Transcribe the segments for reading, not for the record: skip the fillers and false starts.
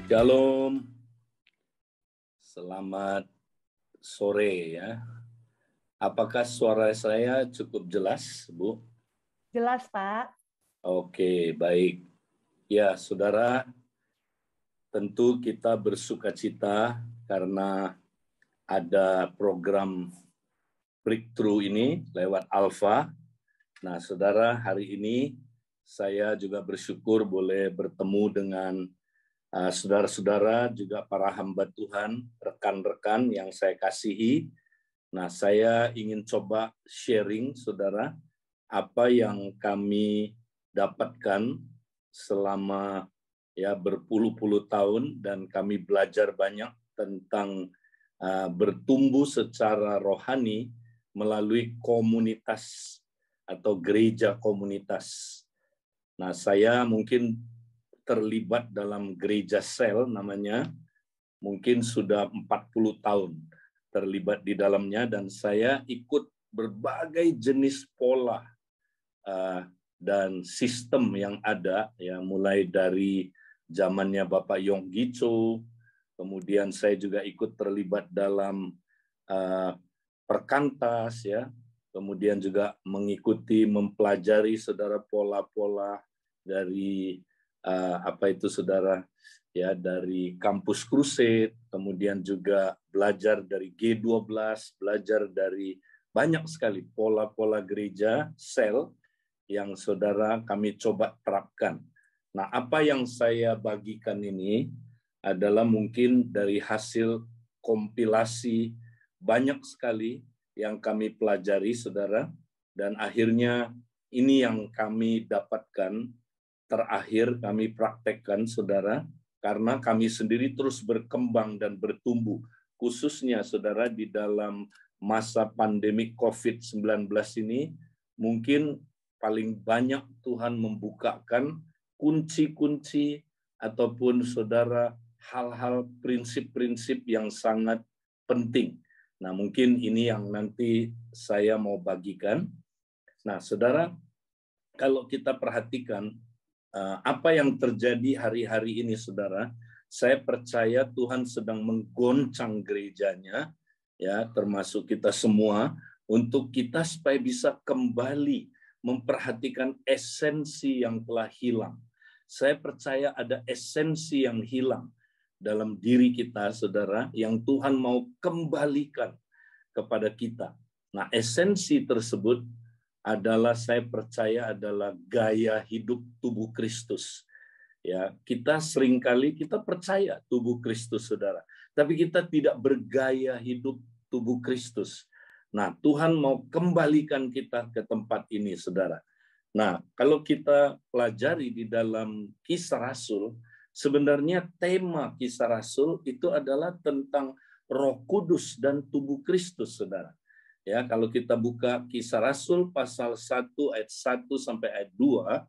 Shalom, selamat sore ya. Apakah suara saya cukup jelas, Bu? Jelas, Pak. Oke, baik. Ya, saudara, tentu kita bersukacita karena ada program Breakthrough ini lewat Alpha. Nah, saudara, hari ini saya juga bersyukur boleh bertemu dengan saudara-saudara, juga para hamba Tuhan, rekan-rekan yang saya kasihi. Nah, saya ingin coba sharing, saudara, apa yang kami dapatkan selama berpuluh-puluh tahun, dan kami belajar banyak tentang bertumbuh secara rohani melalui komunitas atau gereja komunitas. Nah, saya mungkin terlibat dalam gereja sel namanya, mungkin sudah 40 tahun terlibat di dalamnya, dan saya ikut berbagai jenis pola dan sistem yang ada, ya, mulai dari zamannya Bapak Yonggi Cho, kemudian saya juga ikut terlibat dalam perkantas, ya, kemudian juga mengikuti, mempelajari saudara pola-pola dari saudara, ya, dari kampus Crusade, kemudian juga belajar dari G12, belajar dari banyak sekali pola-pola gereja sel yang saudara kami coba terapkan. Nah, apa yang saya bagikan ini adalah mungkin dari hasil kompilasi banyak sekali yang kami pelajari, saudara, dan akhirnya ini yang kami dapatkan. Terakhir kami praktekkan, saudara, karena kami sendiri terus berkembang dan bertumbuh, khususnya, saudara, di dalam masa pandemi COVID-19 ini, mungkin paling banyak Tuhan membukakan kunci-kunci ataupun, saudara, hal-hal prinsip-prinsip yang sangat penting. Nah, mungkin ini yang nanti saya mau bagikan. Nah, saudara, kalau kita perhatikan apa yang terjadi hari-hari ini, saudara, saya percaya Tuhan sedang menggoncang gerejanya, ya, termasuk kita semua, untuk kita supaya bisa kembali memperhatikan esensi yang telah hilang. Saya percaya ada esensi yang hilang dalam diri kita, saudara, yang Tuhan mau kembalikan kepada kita. Nah, esensi tersebut adalah, saya percaya, adalah gaya hidup tubuh Kristus. Ya, kita seringkali kita percaya tubuh Kristus, saudara, tapi kita tidak bergaya hidup tubuh Kristus. Nah, Tuhan mau kembalikan kita ke tempat ini, saudara. Nah, kalau kita pelajari di dalam Kisah Rasul, sebenarnya tema Kisah Rasul itu adalah tentang Roh Kudus dan tubuh Kristus, saudara. Ya, kalau kita buka Kisah Rasul pasal 1 ayat 1 sampai ayat 2,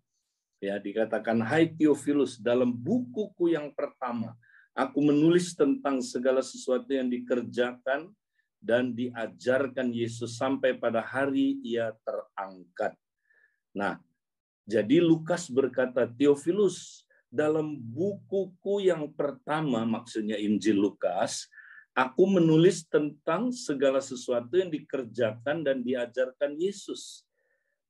ya, dikatakan, "Hai Theophilus, dalam bukuku yang pertama, aku menulis tentang segala sesuatu yang dikerjakan dan diajarkan Yesus sampai pada hari ia terangkat." Nah, jadi Lukas berkata, "Theophilus, dalam bukuku yang pertama," maksudnya Injil Lukas, "aku menulis tentang segala sesuatu yang dikerjakan dan diajarkan Yesus."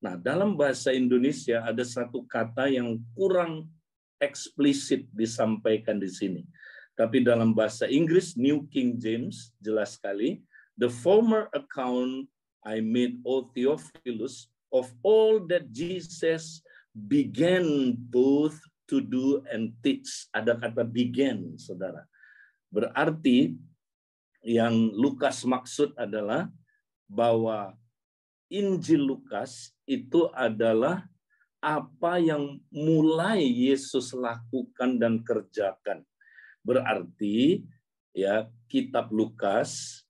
Nah, dalam bahasa Indonesia ada satu kata yang kurang eksplisit disampaikan di sini. Tapi dalam bahasa Inggris, New King James, jelas sekali, "The former account I made, O Theophilus, of all that Jesus began both to do and teach." Ada kata began, saudara. Berarti yang Lukas maksud adalah bahwa Injil Lukas itu adalah apa yang mulai Yesus lakukan dan kerjakan. Berarti, ya, kitab Lukas,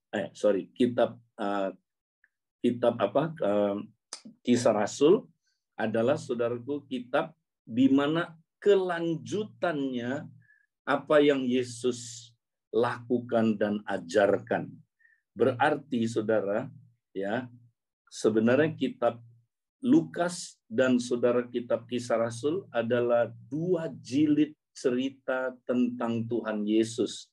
Kisah Rasul adalah, saudaraku, kitab di mana kelanjutannya apa yang Yesus lakukan dan ajarkan. Berarti, saudara, ya, sebenarnya kitab Lukas dan, saudara, kitab Kisah Rasul adalah dua jilid cerita tentang Tuhan Yesus,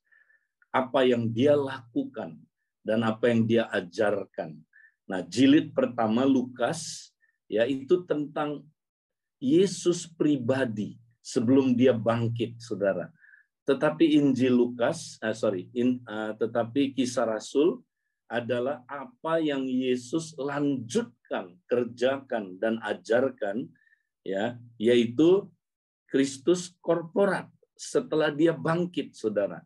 apa yang dia lakukan dan apa yang dia ajarkan. Nah, jilid pertama Lukas yaitu tentang Yesus pribadi sebelum dia bangkit, saudara. Tetapi Injil Lukas, tetapi Kisah Rasul adalah apa yang Yesus lanjutkan, kerjakan dan ajarkan, yaitu Kristus korporat setelah dia bangkit, saudara.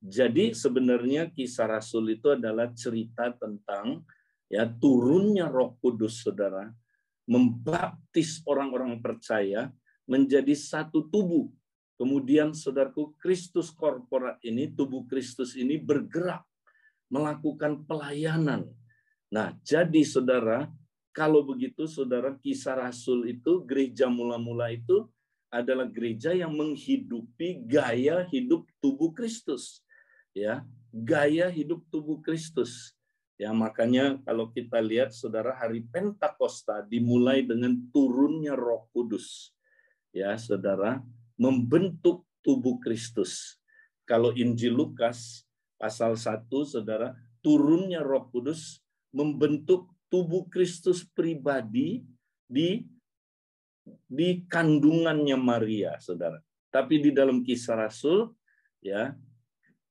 Jadi sebenarnya Kisah Rasul itu adalah cerita tentang turunnya Roh Kudus, saudara, membaptis orang-orang percaya menjadi satu tubuh. Kemudian saudaraku, Kristus korporat ini, tubuh Kristus ini bergerak melakukan pelayanan. Nah, jadi saudara, kalau begitu saudara, Kisah Rasul itu, gereja mula-mula itu adalah gereja yang menghidupi gaya hidup tubuh Kristus. Gaya hidup tubuh Kristus. Makanya kalau kita lihat saudara, hari Pentakosta dimulai dengan turunnya Roh Kudus. Saudara, membentuk tubuh Kristus. Kalau Injil Lukas pasal 1, saudara, turunnya Roh Kudus membentuk tubuh Kristus pribadi di kandungannya Maria, saudara. Tapi di dalam Kisah Rasul,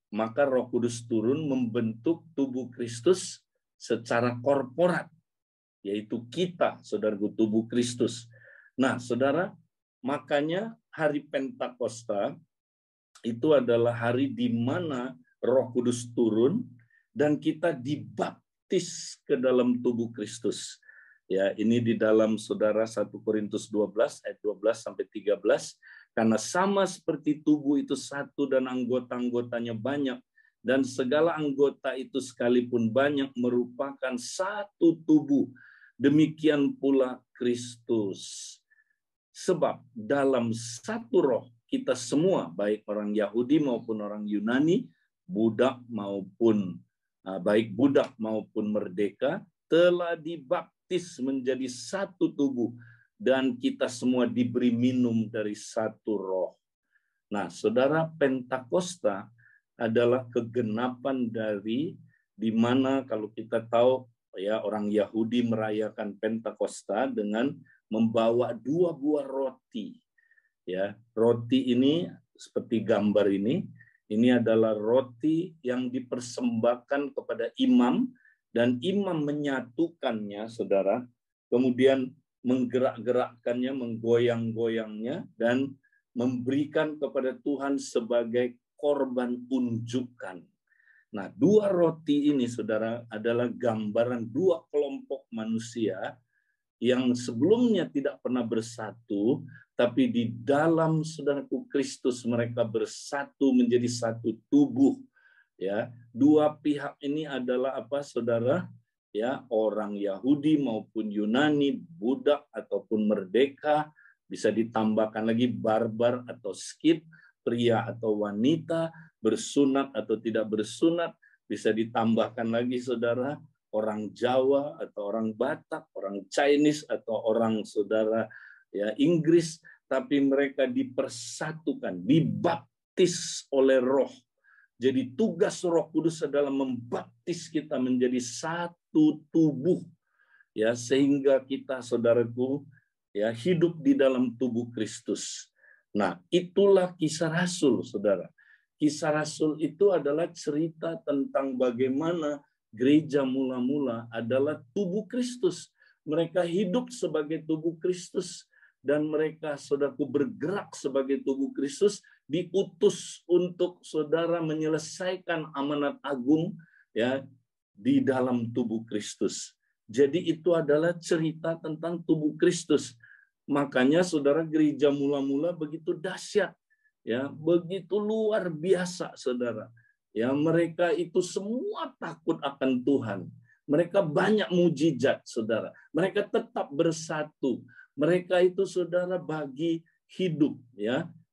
maka Roh Kudus turun membentuk tubuh Kristus secara korporat, yaitu kita, saudaraku, tubuh Kristus. Nah, saudara, makanya hari Pentakosta itu adalah hari di mana Roh Kudus turun dan kita dibaptis ke dalam tubuh Kristus. Ini di dalam saudara 1 Korintus 12 ayat 12 sampai 13, karena sama seperti tubuh itu satu dan anggota-anggotanya banyak, dan segala anggota itu sekalipun banyak merupakan satu tubuh, demikian pula Kristus. Sebab dalam satu roh kita semua, baik orang Yahudi maupun orang Yunani, baik budak maupun merdeka, telah dibaptis menjadi satu tubuh, dan kita semua diberi minum dari satu roh. Nah, saudara, Pentakosta adalah kegenapan dari di mana kalau kita tahu orang Yahudi merayakan Pentakosta dengan membawa 2 buah roti. Roti ini seperti gambar ini adalah roti yang dipersembahkan kepada imam, dan imam menyatukannya, saudara, kemudian menggerak-gerakkannya, menggoyang-goyangnya, dan memberikan kepada Tuhan sebagai korban unjukan. Nah, 2 roti ini, saudara, adalah gambaran 2 kelompok manusia yang sebelumnya tidak pernah bersatu, tapi di dalam saudaraku Kristus mereka bersatu menjadi satu tubuh. 2 pihak ini adalah apa, saudara? Orang Yahudi maupun Yunani, budak ataupun merdeka, bisa ditambahkan lagi barbar atau skit, pria atau wanita, bersunat atau tidak bersunat, bisa ditambahkan lagi, saudara, orang Jawa atau orang Batak, orang Chinese atau orang saudara Inggris, tapi mereka dipersatukan, dibaptis oleh Roh. Jadi tugas Roh Kudus adalah membaptis kita menjadi satu tubuh, sehingga kita, saudaraku, hidup di dalam tubuh Kristus. Nah, itulah Kisah Rasul, saudara. Kisah Rasul itu adalah cerita tentang bagaimana gereja mula-mula adalah tubuh Kristus. Mereka hidup sebagai tubuh Kristus, dan mereka, saudaraku, bergerak sebagai tubuh Kristus, diutus untuk saudara menyelesaikan amanat agung di dalam tubuh Kristus. Jadi itu adalah cerita tentang tubuh Kristus. Makanya saudara, gereja mula-mula begitu dahsyat, begitu luar biasa, saudara. Mereka itu semua takut akan Tuhan. Mereka banyak mujizat, saudara. Mereka tetap bersatu. Mereka itu, saudara, bagi hidup,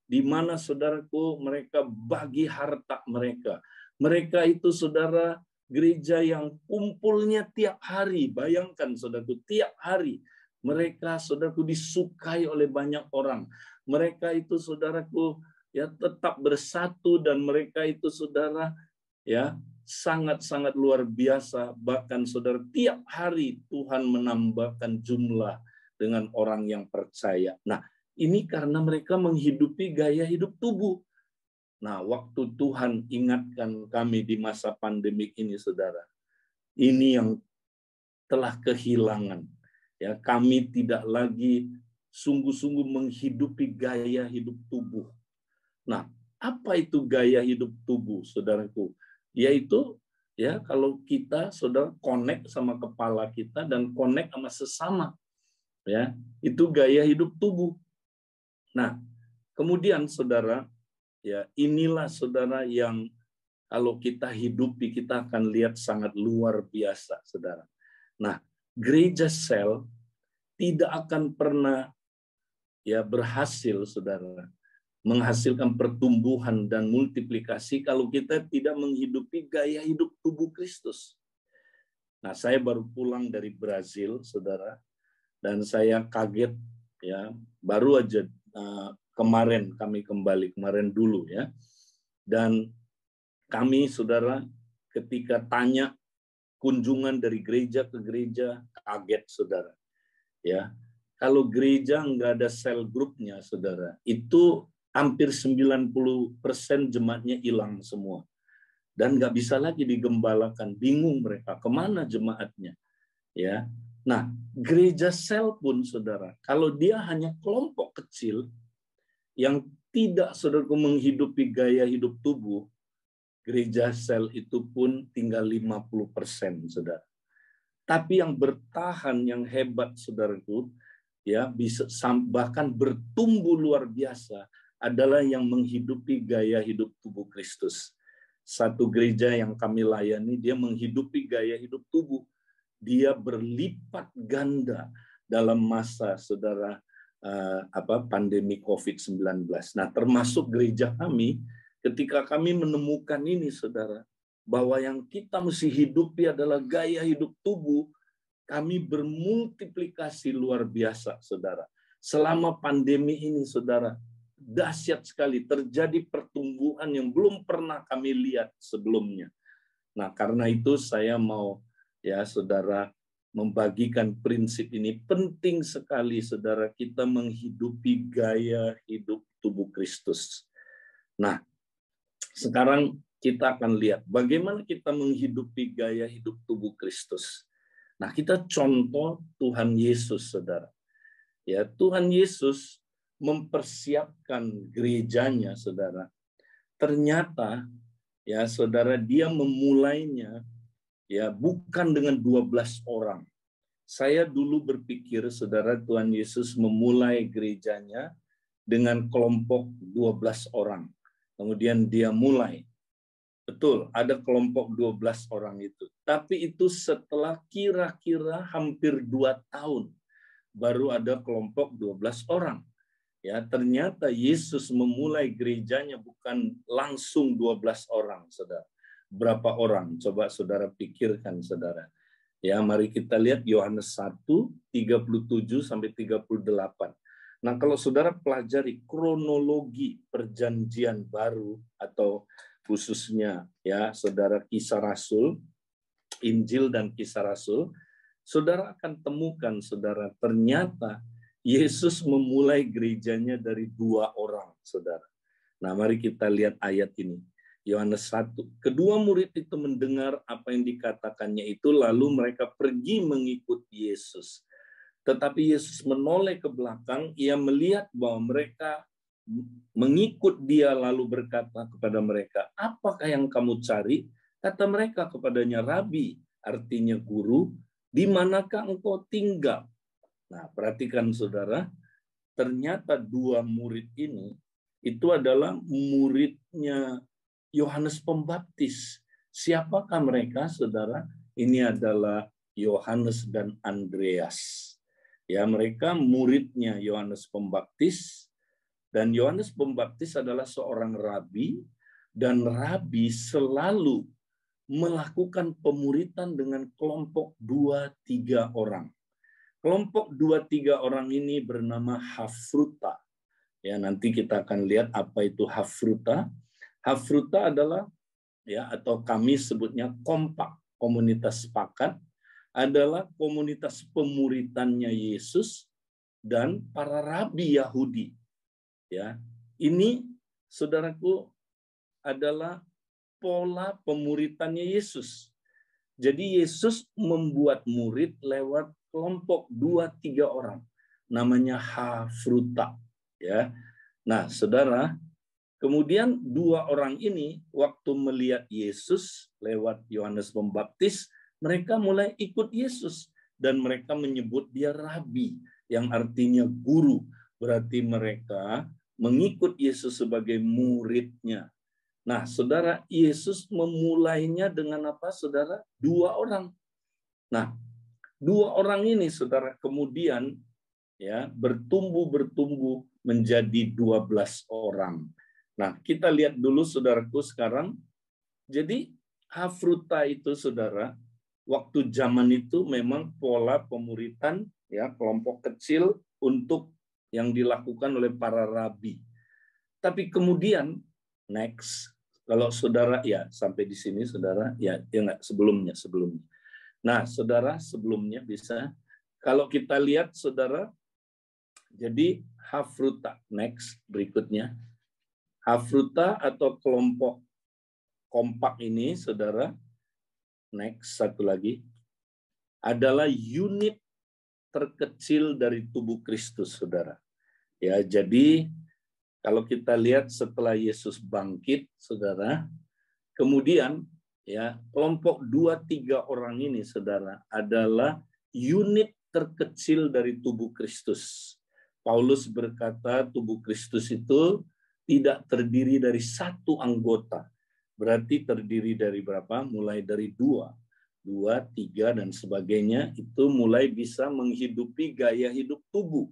di mana, saudaraku, mereka bagi harta mereka. Mereka itu, saudara, gereja yang kumpulnya tiap hari. Bayangkan, saudaraku, tiap hari. Mereka, saudaraku, disukai oleh banyak orang. Mereka itu, saudaraku, ya tetap bersatu, dan mereka itu saudara ya sangat-sangat luar biasa. Bahkan saudara, tiap hari Tuhan menambahkan jumlah dengan orang yang percaya. Nah, ini karena mereka menghidupi gaya hidup tubuh. Nah, waktu Tuhan ingatkan kami di masa pandemik ini, saudara, ini yang telah kehilangan. Ya, kami tidak lagi sungguh-sungguh menghidupi gaya hidup tubuh. Nah, apa itu gaya hidup tubuh, saudaraku? Yaitu ya kalau kita saudara connect sama kepala kita dan connect sama sesama, ya itu gaya hidup tubuh. Nah, kemudian saudara, ya inilah saudara yang kalau kita hidupi kita akan lihat sangat luar biasa, saudara. Nah, gereja sel tidak akan pernah ya berhasil, saudara, menghasilkan pertumbuhan dan multiplikasi kalau kita tidak menghidupi gaya hidup tubuh Kristus. Nah, saya baru pulang dari Brazil, saudara, dan saya kaget ya, baru aja kemarin kami kembali, kemarin dulu ya, dan kami saudara ketika tanya kunjungan dari gereja ke gereja, kaget saudara ya. Kalau gereja nggak ada sel grupnya, saudara, itu hampir 90% jemaatnya hilang semua. Dan nggak bisa lagi digembalakan. Bingung mereka, kemana jemaatnya? Ya. Nah, gereja sel pun, saudara, kalau dia hanya kelompok kecil yang tidak, saudaraku, menghidupi gaya hidup tubuh, gereja sel itu pun tinggal 50%, saudara. Tapi yang bertahan, yang hebat, saudaraku, ya bisa bahkan bertumbuh luar biasa adalah yang menghidupi gaya hidup tubuh Kristus. Satu gereja yang kami layani, dia menghidupi gaya hidup tubuh. Dia berlipat ganda dalam masa saudara pandemi COVID-19. Nah, termasuk gereja kami, ketika kami menemukan ini, saudara, bahwa yang kita mesti hidupi adalah gaya hidup tubuh, kami bermultiplikasi luar biasa, saudara. Selama pandemi ini, saudara, dahsyat sekali, terjadi pertumbuhan yang belum pernah kami lihat sebelumnya. Nah, karena itu saya mau ya saudara membagikan prinsip ini. Penting sekali, saudara, kita menghidupi gaya hidup tubuh Kristus. Nah, sekarang kita akan lihat bagaimana kita menghidupi gaya hidup tubuh Kristus. Nah, kita contoh Tuhan Yesus, saudara. Ya, Tuhan Yesus mempersiapkan gerejanya, saudara. Ternyata, ya saudara, dia memulainya ya bukan dengan 12 orang. Saya dulu berpikir, saudara, Tuhan Yesus memulai gerejanya dengan kelompok 12 orang. Kemudian dia mulai. Betul, ada kelompok 12 orang itu. Tapi itu setelah kira-kira hampir 2 tahun baru ada kelompok 12 orang. Ya, ternyata Yesus memulai gerejanya bukan langsung 12 orang, saudara. Berapa orang? Coba saudara pikirkan, saudara. Ya, mari kita lihat Yohanes 1, 37 sampai 38. Nah, kalau saudara pelajari kronologi perjanjian baru atau khususnya ya saudara Kisah Rasul, Injil dan Kisah Rasul, saudara akan temukan, saudara, ternyata Yesus memulai gerejanya dari 2 orang, saudara. Nah, mari kita lihat ayat ini. Yohanes 1. Kedua murid itu mendengar apa yang dikatakannya itu, lalu mereka pergi mengikut Yesus. Tetapi Yesus menoleh ke belakang, ia melihat bahwa mereka mengikut dia, lalu berkata kepada mereka, apakah yang kamu cari? Kata mereka kepadanya, Rabi, artinya guru, di manakah engkau tinggal? Nah, perhatikan saudara, ternyata 2 murid ini itu adalah muridnya Yohanes Pembaptis. Siapakah mereka, saudara? Ini adalah Yohanes dan Andreas. Ya, mereka muridnya Yohanes Pembaptis, dan Yohanes Pembaptis adalah seorang rabi, dan rabi selalu melakukan pemuritan dengan kelompok 2-3 orang. Kelompok 2-3 orang ini bernama Hafruta. Ya, nanti kita akan lihat apa itu hafruta. Hafruta adalah ya atau kami sebutnya kompak, komunitas sepakat, adalah komunitas pemuritannya Yesus dan para rabi Yahudi. Ya, ini saudaraku adalah pola pemuritannya Yesus. Jadi Yesus membuat murid lewat kelompok 2-3 orang, namanya hafruta. Ya, nah saudara, kemudian 2 orang ini waktu melihat Yesus lewat Yohanes Pembaptis, mereka mulai ikut Yesus dan mereka menyebut dia rabi, yang artinya guru. Berarti mereka mengikut Yesus sebagai muridnya. Nah, saudara, Yesus memulainya dengan apa, saudara? 2 orang. Nah, 2 orang ini, saudara, kemudian ya bertumbuh menjadi 12 orang. Nah, kita lihat dulu, saudaraku, sekarang. Jadi, hafruta itu, saudara, waktu zaman itu memang pola pemuritan ya kelompok kecil untuk yang dilakukan oleh para rabi. Tapi kemudian next, kalau saudara ya sampai di sini saudara ya enggak sebelumnya. Nah, saudara sebelumnya bisa kalau kita lihat saudara, jadi hafruta next berikutnya. Hafruta atau kelompok kompak ini saudara, next satu lagi, adalah unit terkecil dari tubuh Kristus, saudara. Ya, jadi kalau kita lihat setelah Yesus bangkit, saudara, kemudian ya kelompok 2-3 orang ini, saudara, adalah unit terkecil dari tubuh Kristus. Paulus berkata tubuh Kristus itu tidak terdiri dari satu anggota. Berarti terdiri dari berapa? Mulai dari 2, 3, dan sebagainya, itu mulai bisa menghidupi gaya hidup tubuh.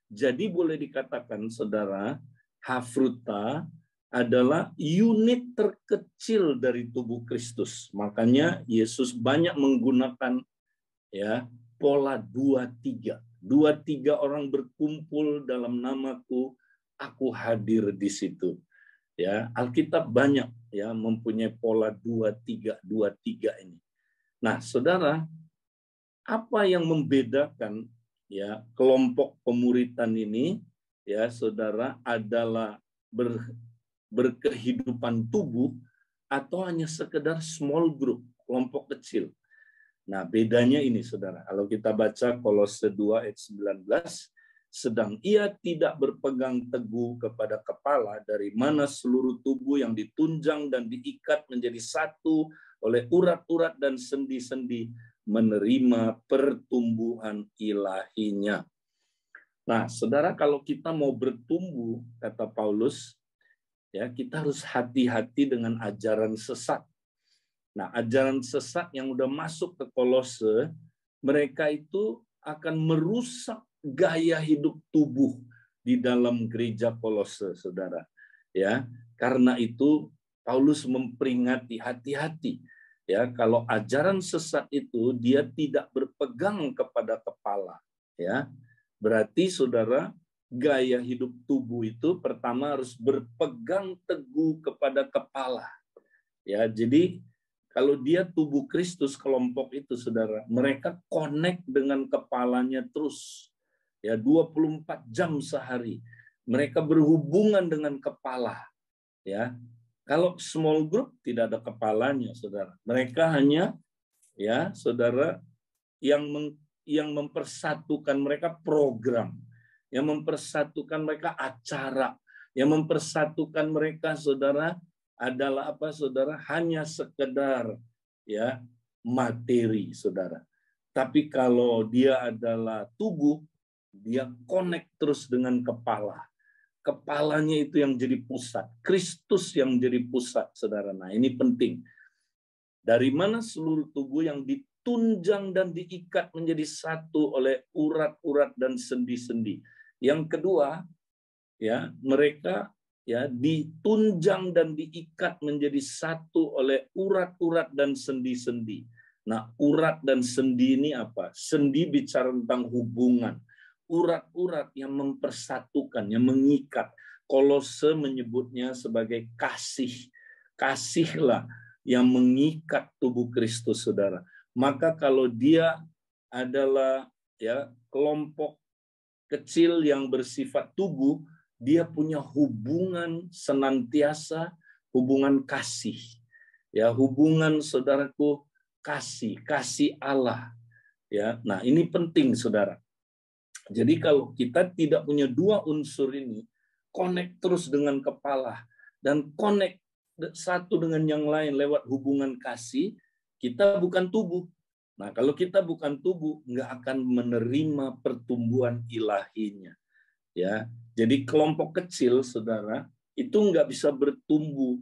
Jadi boleh dikatakan, saudara, hafruta adalah unit terkecil dari tubuh Kristus. Makanya Yesus banyak menggunakan ya pola 2-3. 2-3 orang berkumpul dalam namaku, aku hadir di situ. Ya, Alkitab banyak ya mempunyai pola 2-3 ini. Nah, saudara, apa yang membedakan ya kelompok pemuritan ini ya saudara adalah berkehidupan tubuh atau hanya sekedar small group, kelompok kecil. Nah, bedanya ini saudara. Kalau kita baca Kolose 2 ayat 19, sedang ia tidak berpegang teguh kepada kepala, dari mana seluruh tubuh yang ditunjang dan diikat menjadi satu oleh urat-urat dan sendi-sendi menerima pertumbuhan ilahinya. Nah, saudara, kalau kita mau bertumbuh, kata Paulus, ya kita harus hati-hati dengan ajaran sesat. Nah, ajaran sesat yang udah masuk ke Kolose, mereka itu akan merusak gaya hidup tubuh di dalam gereja Kolose, saudara. Ya, karena itu Paulus memperingati, hati-hati. Ya, kalau ajaran sesat itu dia tidak berpegang kepada kepala, ya. Berarti saudara, gaya hidup tubuh itu pertama harus berpegang teguh kepada kepala. Ya, jadi kalau dia tubuh Kristus, kelompok itu saudara, mereka connect dengan kepalanya terus. Ya, 24 jam sehari. Mereka berhubungan dengan kepala. Ya. Kalau small group tidak ada kepalanya, saudara. Mereka hanya ya, saudara, yang mempersatukan mereka program, yang mempersatukan mereka acara, yang mempersatukan mereka, saudara, adalah apa, saudara? Hanya sekedar ya materi, saudara. Tapi kalau dia adalah tubuh, dia connect terus dengan kepala. Kepalanya itu yang jadi pusat, Kristus yang jadi pusat, saudara. Nah, ini penting. Dari mana seluruh tubuh yang ditunjang dan diikat menjadi satu oleh urat-urat dan sendi-sendi. Yang kedua, ya mereka ya ditunjang dan diikat menjadi satu oleh urat-urat dan sendi-sendi. Nah, urat dan sendi ini apa? Sendi bicara tentang hubungan. urat-urat yang mempersatukan, yang mengikat. Kolose menyebutnya sebagai kasih. Kasihlah yang mengikat tubuh Kristus, saudara. Maka kalau dia adalah kelompok kecil yang bersifat tubuh, dia punya hubungan senantiasa, hubungan kasih. Ya, hubungan saudaraku kasih Allah. Ya, nah ini penting, saudara. Jadi kalau kita tidak punya dua unsur ini, connect terus dengan kepala dan connect satu dengan yang lain lewat hubungan kasih, kita bukan tubuh. Nah, kalau kita bukan tubuh, nggak akan menerima pertumbuhan ilahinya. Ya, jadi kelompok kecil, saudara, itu nggak bisa bertumbuh.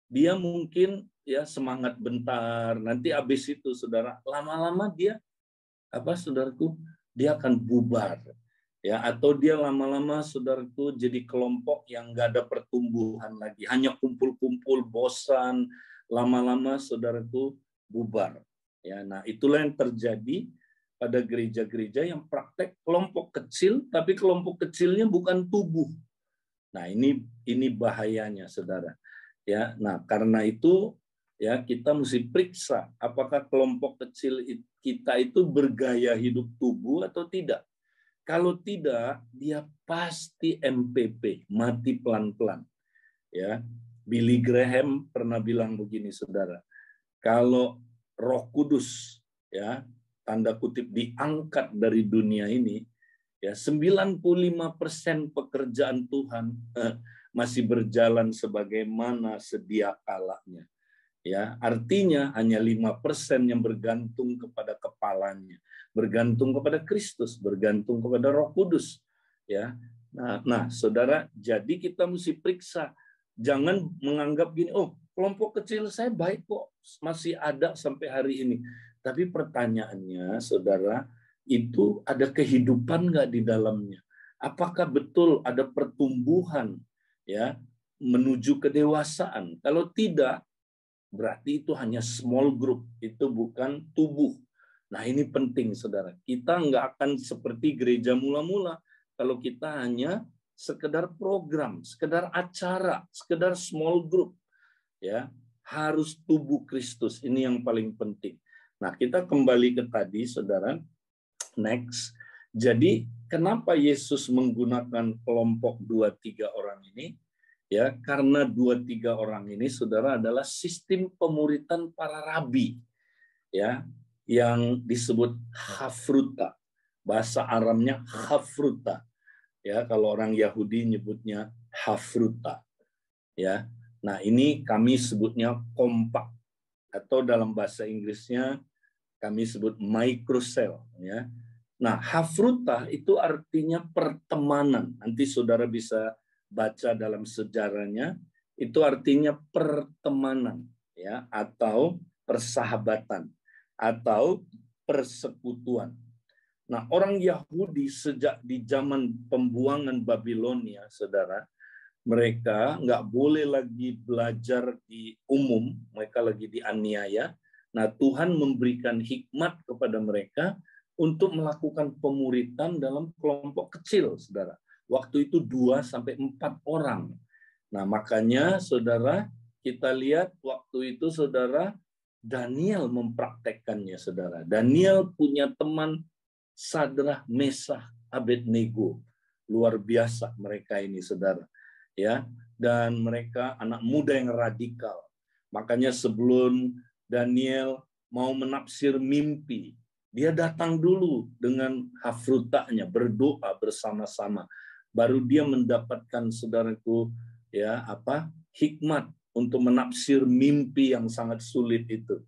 Dia mungkin semangat bentar, nanti habis itu, saudara, lama-lama dia saudaraku, dia akan bubar. Ya, atau dia lama-lama, saudaraku, jadi kelompok yang nggak ada pertumbuhan lagi, hanya kumpul-kumpul, bosan, lama-lama, saudaraku, bubar. Ya, nah itulah yang terjadi pada gereja-gereja yang praktek kelompok kecil, tapi kelompok kecilnya bukan tubuh. Nah, ini bahayanya, saudara. Ya, nah karena itu kita mesti periksa apakah kelompok kecil kita itu bergaya hidup tubuh atau tidak. Kalau tidak, dia pasti MPP, mati pelan-pelan. Ya, Billy Graham pernah bilang begini, saudara. Kalau Roh Kudus tanda kutip diangkat dari dunia ini, 95% pekerjaan Tuhan masih berjalan sebagaimana sedia kalanya. Ya, artinya hanya 5% yang bergantung kepada kepalanya, bergantung kepada Kristus, bergantung kepada Roh Kudus. Ya, nah, saudara, jadi kita mesti periksa, jangan menganggap gini, oh kelompok kecil saya baik kok, masih ada sampai hari ini. Tapi pertanyaannya, saudara, itu ada kehidupan nggak di dalamnya? Apakah betul ada pertumbuhan menuju kedewasaan? Kalau tidak, berarti itu hanya small group, itu bukan tubuh. Nah ini penting, saudara. Kita nggak akan seperti gereja mula-mula kalau kita hanya sekedar program, sekedar acara, sekedar small group. Ya, harus tubuh Kristus, ini yang paling penting. Nah, kita kembali ke tadi, saudara. Next. Jadi, kenapa Yesus menggunakan kelompok 2-3 orang ini? Ya, karena 2-3 orang ini, saudara, adalah sistem pemuritan para rabi, yang disebut hafruta. Bahasa Aramnya hafruta. Ya, kalau orang Yahudi nyebutnya hafruta. Ya. Nah, ini kami sebutnya kompak, atau dalam bahasa Inggrisnya kami sebut microcell. Ya. Nah, hafruta itu artinya pertemanan. Nanti saudara bisa baca dalam sejarahnya, itu artinya pertemanan, atau persahabatan, atau persekutuan. Nah, orang Yahudi sejak di zaman pembuangan Babilonia, saudara, mereka nggak boleh lagi belajar di umum, mereka lagi dianiaya. Nah, Tuhan memberikan hikmat kepada mereka untuk melakukan pemuritan dalam kelompok kecil, saudara. Waktu itu 2-4 orang. Nah, makanya, saudara, kita lihat waktu itu, saudara, Daniel mempraktekkannya, saudara. Daniel punya teman Sadrah, Mesah, Abednego. Luar biasa mereka ini, saudara. Dan mereka anak muda yang radikal. Makanya sebelum Daniel mau menafsir mimpi, dia datang dulu dengan hafrutanya, berdoa bersama-sama. Baru dia mendapatkan, saudaraku, hikmat untuk menafsir mimpi yang sangat sulit itu.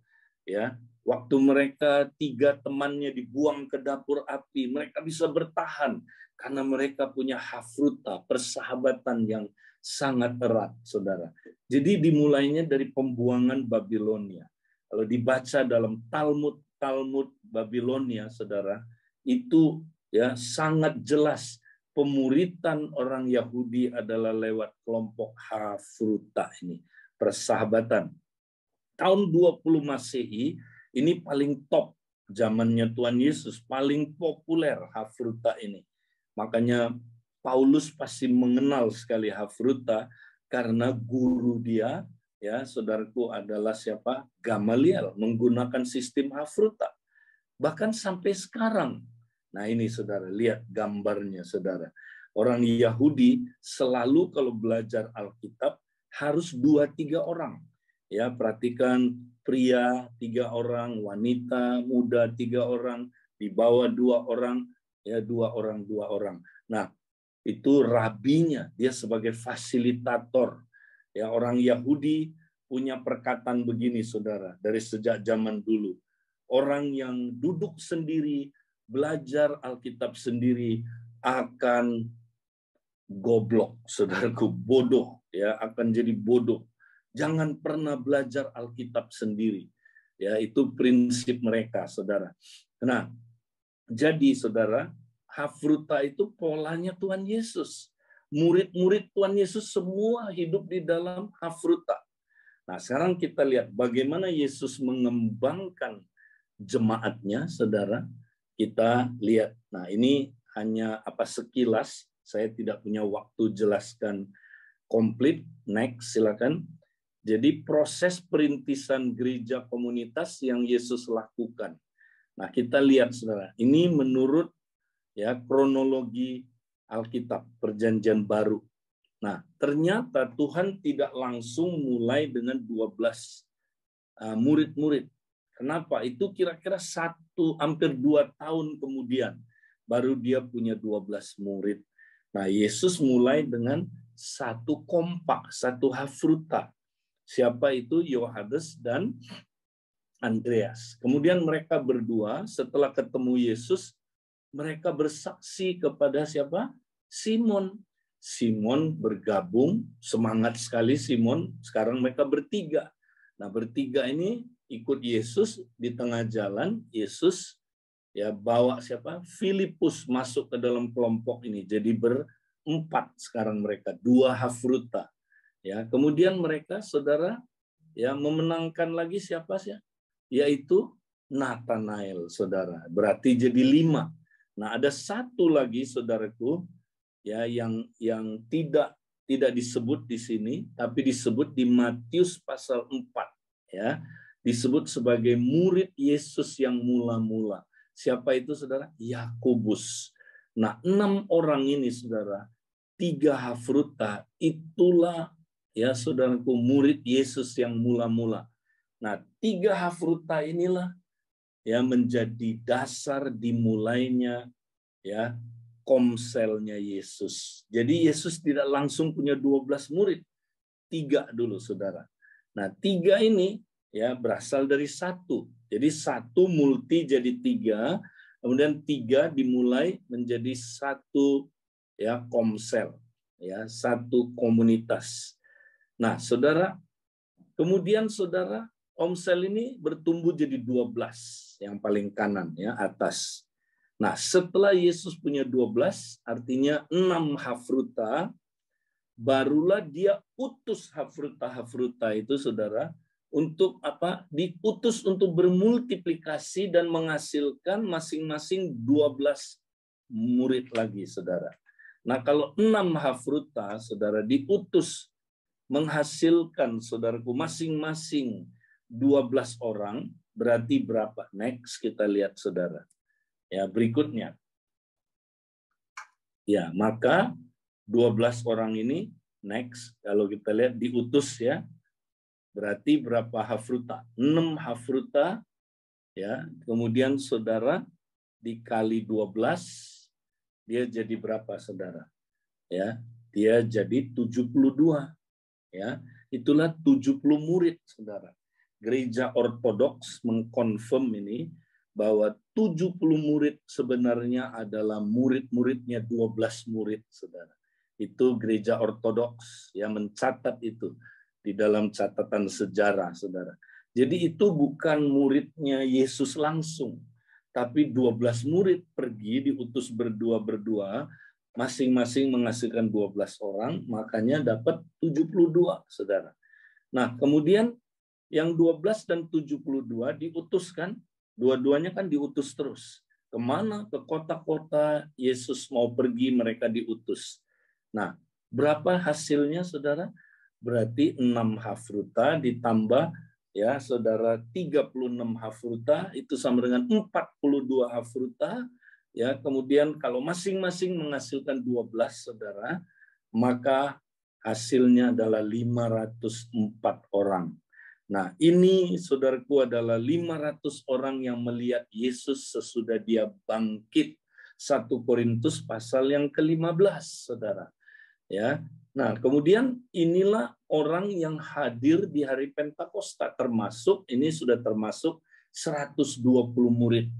Waktu mereka 3 temannya dibuang ke dapur api, mereka bisa bertahan karena mereka punya hafruta, persahabatan yang sangat erat, saudara. Jadi dimulainya dari pembuangan Babilonia. Kalau dibaca dalam Talmud Babilonia, saudara, itu sangat jelas pemuritan orang Yahudi adalah lewat kelompok hafruta ini, persahabatan. Tahun 20 Masehi ini paling top zamannya Tuhan Yesus, paling populer hafruta ini. Makanya Paulus pasti mengenal sekali Hafruta karena guru dia, ya saudaraku, adalah siapa? Gamaliel, menggunakan sistem Hafruta. Bahkan sampai sekarang. Nah ini saudara, lihat gambarnya saudara. Orang Yahudi selalu kalau belajar Alkitab harus 2-3 orang. Ya, perhatikan, pria 3 orang, wanita muda 3 orang, di bawah 2 orang, ya 2 orang. Nah, itu rabinya, dia sebagai fasilitator. Ya, orang Yahudi punya perkataan begini saudara, dari sejak zaman dulu. Orang yang duduk sendiri, belajar Alkitab sendiri akan goblok, saudaraku, bodoh, ya, akan jadi bodoh. Jangan pernah belajar Alkitab sendiri. Ya, itu prinsip mereka, saudara. Nah, jadi saudara, Hafruta itu polanya Tuhan Yesus. Murid-murid Tuhan Yesus semua hidup di dalam Hafruta. Nah, sekarang kita lihat bagaimana Yesus mengembangkan jemaatnya, saudara. Kita lihat. Nah, ini hanya sekilas. Saya tidak punya waktu jelaskan komplit. Next, silakan. Jadi proses perintisan gereja komunitas yang Yesus lakukan. Nah, kita lihat saudara. Ini menurut ya kronologi Alkitab Perjanjian Baru. Nah, ternyata Tuhan tidak langsung mulai dengan 12 murid-murid. Kenapa? Itu kira-kira hampir 2 tahun kemudian baru dia punya 12 murid. Nah, Yesus mulai dengan satu kompak, satu Hafruta. Siapa itu? Yohanes dan Andreas. Kemudian mereka berdua setelah ketemu Yesus, mereka bersaksi kepada siapa? Simon. Simon bergabung, semangat sekali Simon. Sekarang mereka bertiga. Nah, bertiga ini ikut Yesus di tengah jalan. Yesus ya bawa siapa? Filipus masuk ke dalam kelompok ini. Jadi berempat sekarang mereka, 2 Hafruta. Ya, kemudian mereka saudara ya memenangkan lagi siapa sih? Yaitu Nathanael, saudara. Berarti jadi 5. Nah, ada satu lagi saudaraku ya yang tidak disebut di sini, tapi disebut di Matius pasal 4 ya. Disebut sebagai murid Yesus yang mula-mula. Siapa itu saudara? Yakobus. Nah, 6 orang ini saudara, 3 Hafruta, itulah ya saudaraku murid Yesus yang mula-mula. Nah, 3 Hafruta inilah ya menjadi dasar dimulainya ya komselnya Yesus. Jadi Yesus tidak langsung punya 12 murid. 3 dulu saudara. Nah, 3 ini ya berasal dari 1. Jadi 1 multi jadi 3, kemudian 3 dimulai menjadi 1 ya komsel, ya 1 komunitas. Nah, saudara, kemudian saudara, komsel ini bertumbuh jadi 12, yang paling kanan ya atas. Nah, setelah Yesus punya 12, artinya 6 Hafruta, barulah dia utus Hafruta itu saudara untuk apa? Diutus untuk bermultiplikasi dan menghasilkan masing-masing 12 murid lagi, saudara. Nah, kalau 6 Hafruta, saudara, diutus menghasilkan, saudaraku, masing-masing 12 orang, berarti berapa? Next, kita lihat, saudara. Ya, berikutnya. Ya, maka 12 orang ini, next, kalau kita lihat diutus ya, berarti berapa Hafruta? 6 Hafruta, ya. Kemudian saudara dikali 12, dia jadi berapa saudara? Ya, dia jadi 72. Ya, itulah 70 murid saudara. Gereja Ortodoks mengkonfirm ini bahwa 70 murid sebenarnya adalah murid-muridnya 12 murid saudara. Itu gereja Ortodoks yang mencatat itu di dalam catatan sejarah, saudara. Jadi itu bukan muridnya Yesus langsung, tapi 12 murid pergi diutus berdua-berdua, masing-masing menghasilkan 12 orang, makanya dapat 72, saudara. Nah, kemudian yang 12 dan 72 diutuskan, dua-duanya kan diutus terus. Kemana? Ke kota-kota Yesus mau pergi, mereka diutus. Nah, berapa hasilnya, saudara? Berarti 6 hafruta ditambah, ya saudara, 36 hafruta, itu sama dengan 42 hafruta. Ya, kemudian kalau masing-masing menghasilkan 12, saudara, maka hasilnya adalah 504 orang. Nah, ini saudaraku adalah 500 orang yang melihat Yesus sesudah dia bangkit. 1 Korintus pasal yang ke-15, saudara. Ya. Nah, kemudian inilah orang yang hadir di hari Pentakosta, termasuk ini sudah termasuk 120 murid.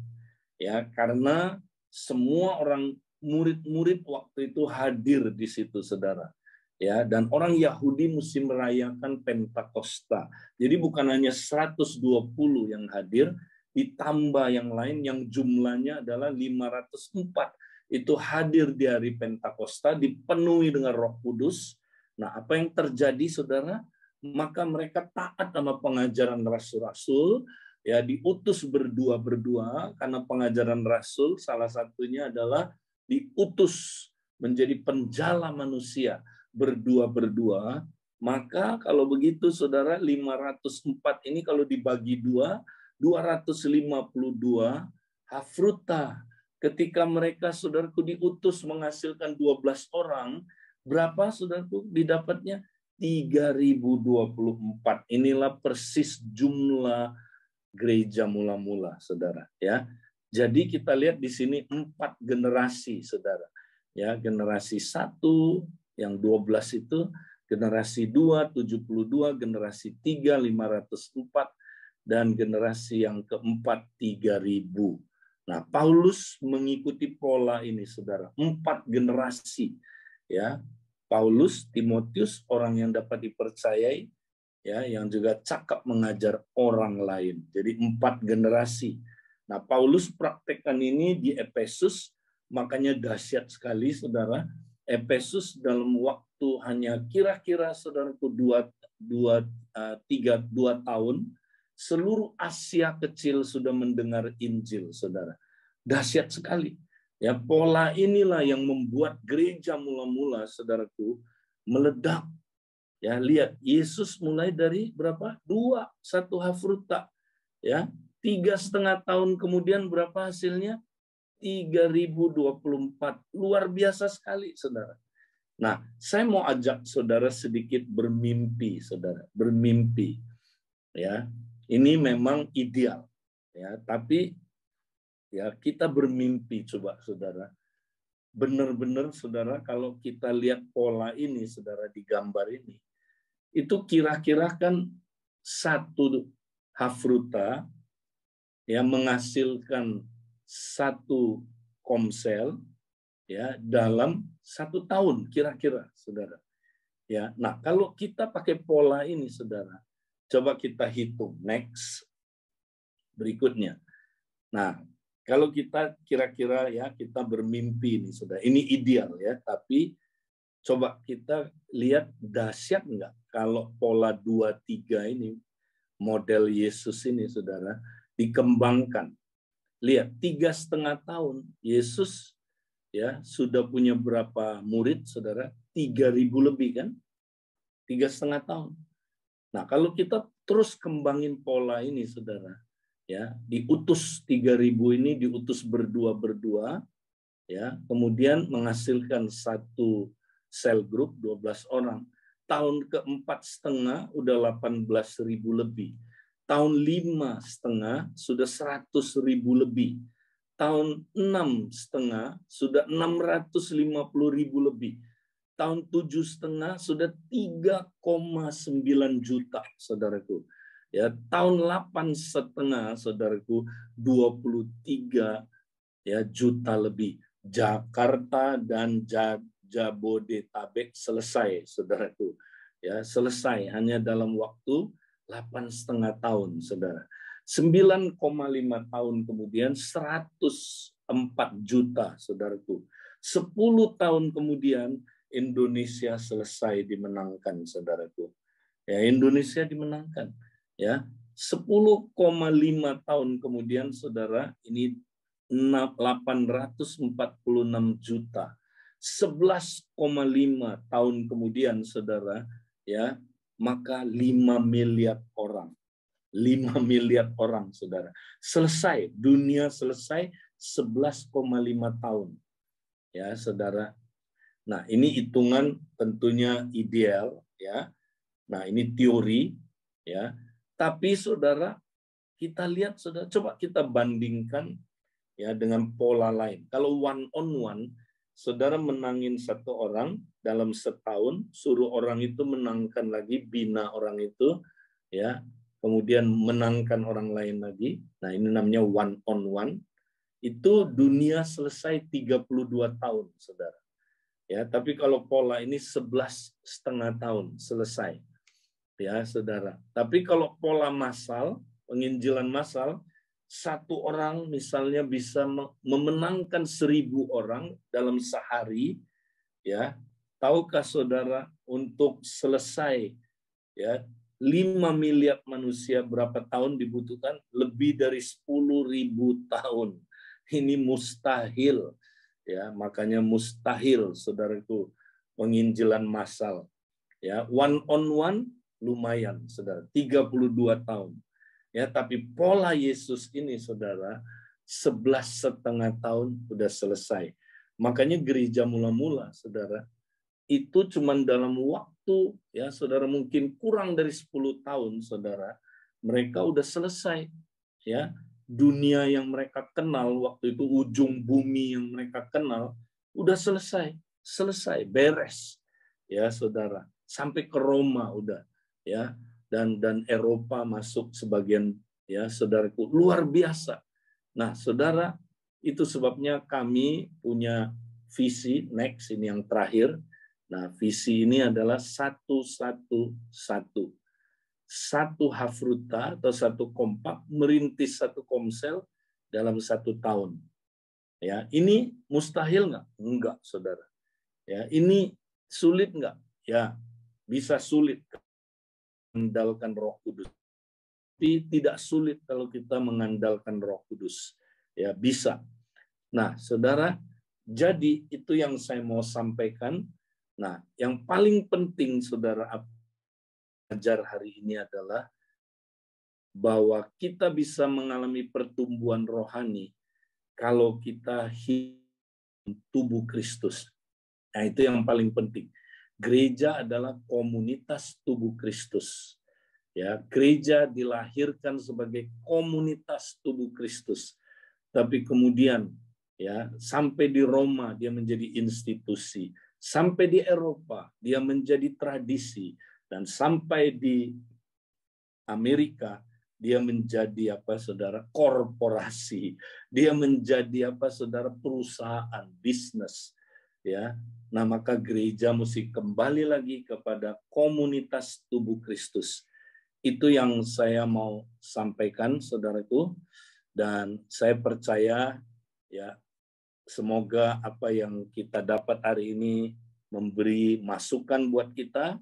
Ya, karena semua orang murid-murid waktu itu hadir di situ, saudara. Ya, dan orang Yahudi mesti merayakan Pentakosta. Jadi bukan hanya 120 yang hadir, ditambah yang lain yang jumlahnya adalah 504. Itu hadir di hari Pentakosta, dipenuhi dengan Roh Kudus. Nah, apa yang terjadi, saudara? Maka mereka taat sama pengajaran rasul-rasul, ya, diutus berdua-berdua, karena pengajaran rasul salah satunya adalah diutus menjadi penjala manusia berdua-berdua. Maka kalau begitu, saudara, 504 ini kalau dibagi 2, 252 hafruta. Ketika mereka, saudaraku, diutus menghasilkan 12 orang, berapa, saudaraku, didapatnya? 3024. Inilah persis jumlah gereja mula-mula, saudara. Ya, jadi kita lihat di sini 4 generasi, saudara. Ya, generasi 1 yang 12 itu, generasi 2 72, generasi 3 504, dan generasi yang keempat 3000. Nah, Paulus mengikuti pola ini, saudara. 4 generasi. Ya, Paulus, Timotius, orang yang dapat dipercayai, ya, yang juga cakap mengajar orang lain. Jadi 4 generasi. Nah, Paulus praktekkan ini di Efesus, makanya dahsyat sekali, saudara. Efesus dalam waktu hanya kira-kira, saudaraku, 2 tahun, seluruh Asia kecil sudah mendengar Injil, saudara. Dahsyat sekali. Ya, pola inilah yang membuat gereja mula-mula, saudaraku, meledak. Ya, lihat, Yesus mulai dari berapa? 2, 1 hafruta. Ya, 3,5 tahun kemudian berapa hasilnya? 3024. Luar biasa sekali, saudara. Nah, saya mau ajak saudara sedikit bermimpi, saudara. Bermimpi. Ya, ini memang ideal. Ya, tapi ya kita bermimpi, coba, saudara. Benar-benar, saudara, kalau kita lihat pola ini, saudara, di gambar ini, itu kira-kira kan 1 hafruta yang menghasilkan 1 komsel, ya, dalam 1 tahun kira-kira, saudara. Ya, nah kalau kita pakai pola ini, saudara, coba kita hitung next berikutnya. Nah, kalau kita kira-kira, ya, kita bermimpi ini, saudara, ini ideal, ya, tapi coba kita lihat dahsyat enggak kalau pola 2-3 ini, model Yesus ini, saudara, dikembangkan. Lihat, 3,5 tahun Yesus, ya, sudah punya berapa murid, saudara? 3.000 lebih, kan? 3,5 tahun. Nah, kalau kita terus kembangin pola ini, saudara, ya, diutus 3.000 ini diutus berdua-berdua, ya, kemudian menghasilkan 1 sel grup 12 orang. Tahun ke-4,5 udah 18.000 lebih. Tahun 5,5 sudah 100.000 lebih. Tahun 6,5 sudah 650.000 lebih. Tahun 7,5 sudah 3,9 juta, saudaraku. Ya, tahun 8,5, saudaraku, 23 ya juta lebih. Jakarta dan Jabodetabek selesai, saudaraku. Ya, selesai hanya dalam waktu 8,5 tahun, saudara. 9,5 tahun kemudian 104 juta, saudaraku. 10 tahun kemudian Indonesia selesai dimenangkan, saudaraku. Ya, Indonesia dimenangkan. Ya, 10,5 tahun kemudian, saudara, ini 846 juta. 11,5 tahun kemudian, saudara, ya, maka 5 miliar orang. 5 miliar orang, saudara. Selesai, dunia selesai 11,5 tahun. Ya, saudara. Nah, ini hitungan tentunya ideal, ya. Nah, ini teori, ya. Tapi saudara, kita lihat, saudara, coba kita bandingkan ya dengan pola lain. Kalau one on one, saudara menangin satu orang dalam setahun, suruh orang itu menangkan lagi, bina orang itu, ya, kemudian menangkan orang lain lagi. Nah, ini namanya one on one. Itu dunia selesai 32 tahun, saudara. Ya, tapi kalau pola ini 11,5 tahun selesai. Ya, saudara. Tapi kalau pola massal, penginjilan massal, satu orang misalnya bisa memenangkan 1.000 orang dalam sehari, ya. Tahukah saudara, untuk selesai ya 5 miliar manusia berapa tahun dibutuhkan? Lebih dari 10.000 tahun. Ini mustahil, ya. Makanya mustahil, saudaraku, penginjilan massal. Ya, one on one lumayan, saudara, 32 tahun. Ya, tapi pola Yesus ini, saudara, 11,5 tahun sudah selesai. Makanya gereja mula-mula, saudara, itu cuma dalam waktu, ya, saudara, mungkin kurang dari 10 tahun, saudara, mereka udah selesai. Ya, dunia yang mereka kenal waktu itu, ujung bumi yang mereka kenal, udah selesai, beres. Ya, saudara, sampai ke Roma udah, ya. Dan Eropa masuk sebagian, ya, saudaraku, luar biasa. Nah, saudara, itu sebabnya kami punya visi next, ini yang terakhir. Nah, visi ini adalah 111. Satu Hafruta atau satu kompak merintis satu komsel dalam 1 tahun. Ya, ini mustahil nggak? Enggak, saudara. Ya, ini sulit nggak? Ya, bisa sulit mengandalkan Roh Kudus. Tapi tidak sulit kalau kita mengandalkan Roh Kudus. Ya, bisa. Nah, saudara, jadi itu yang saya mau sampaikan. Nah, yang paling penting, saudara, ajar hari ini adalah bahwa kita bisa mengalami pertumbuhan rohani kalau kita hidup tubuh Kristus. Nah, itu yang paling penting. Gereja adalah komunitas tubuh Kristus. Ya, gereja dilahirkan sebagai komunitas tubuh Kristus. Tapi kemudian, ya, sampai di Roma dia menjadi institusi, sampai di Eropa dia menjadi tradisi, dan sampai di Amerika dia menjadi apa, saudara, korporasi. Dia menjadi apa, saudara, perusahaan, bisnis. Ya, nah maka gereja mesti kembali lagi kepada komunitas tubuh Kristus. Itu yang saya mau sampaikan, saudaraku, dan saya percaya, ya, semoga apa yang kita dapat hari ini memberi masukan buat kita,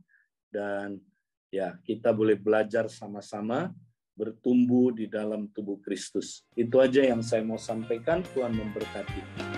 dan ya kita boleh belajar sama-sama bertumbuh di dalam tubuh Kristus. Itu aja yang saya mau sampaikan. Tuhan memberkati.